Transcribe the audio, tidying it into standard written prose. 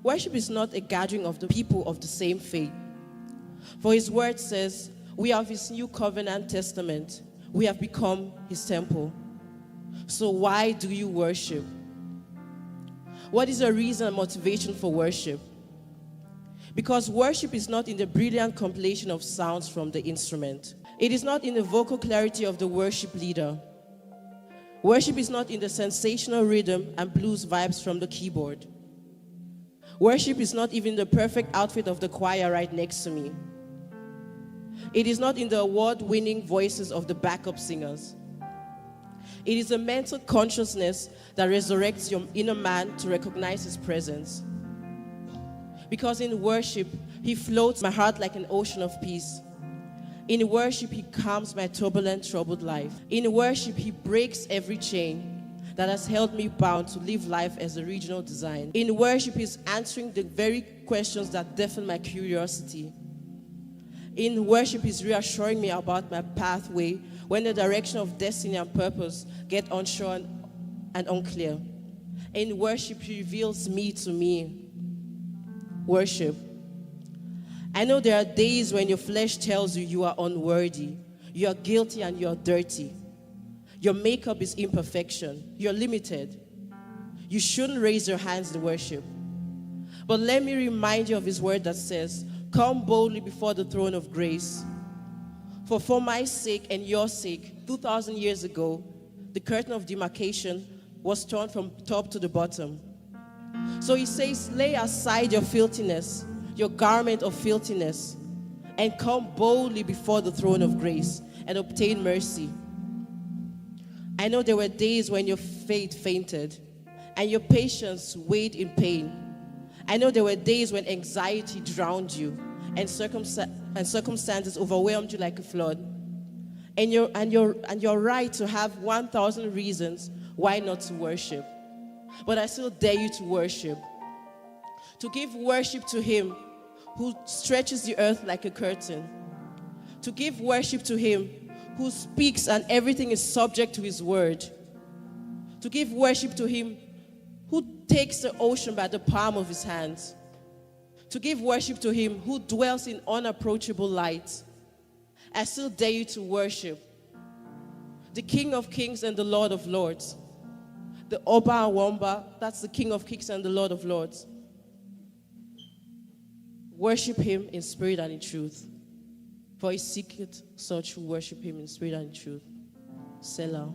Worship is not a gathering of the people of the same faith. For his word says, we have his new covenant testament. We have become his temple. So why do you worship? What is the reason and motivation for worship? Because worship is not in the brilliant compilation of sounds from the instrument. It is not in the vocal clarity of the worship leader. Worship is not in the sensational rhythm and blues vibes from the keyboard. Worship is not even the perfect outfit of the choir right next to me. It is not in the award-winning voices of the backup singers. It is a mental consciousness that resurrects your inner man to recognize his presence. Because in worship, he floats my heart like an ocean of peace. In worship, he calms my turbulent, troubled life. In worship, he breaks every chain that has held me bound to live life as a regional design. In worship, he's answering the very questions that deafen my curiosity. In worship, he's reassuring me about my pathway when the direction of destiny and purpose get unsure and unclear. In worship, he reveals me to me. Worship. I know there are days when your flesh tells you you are unworthy, you are guilty and you are dirty. Your makeup is imperfection. You're limited. You shouldn't raise your hands in worship. But let me remind you of his word that says, come boldly before the throne of grace. For my sake and your sake, 2,000 years ago, the curtain of demarcation was torn from top to the bottom. So he says, lay aside your filthiness, your garment of filthiness, and come boldly before the throne of grace and obtain mercy. I know there were days when your faith fainted and your patience weighed in pain. I know there were days when anxiety drowned you and circumstances overwhelmed you like a flood. And you're right to have 1,000 reasons why not to worship. But I still dare you to worship. To give worship to him who stretches the earth like a curtain. To give worship to him who speaks and everything is subject to his word. To give worship to him who takes the ocean by the palm of his hands. To give worship to him who dwells in unapproachable light. I still dare you to worship the King of Kings and the Lord of Lords. The Oba Awamba, that's the King of Kings and the Lord of Lords. Worship him in spirit and in truth. For he seeketh such who worship him in spirit and in truth. Selah.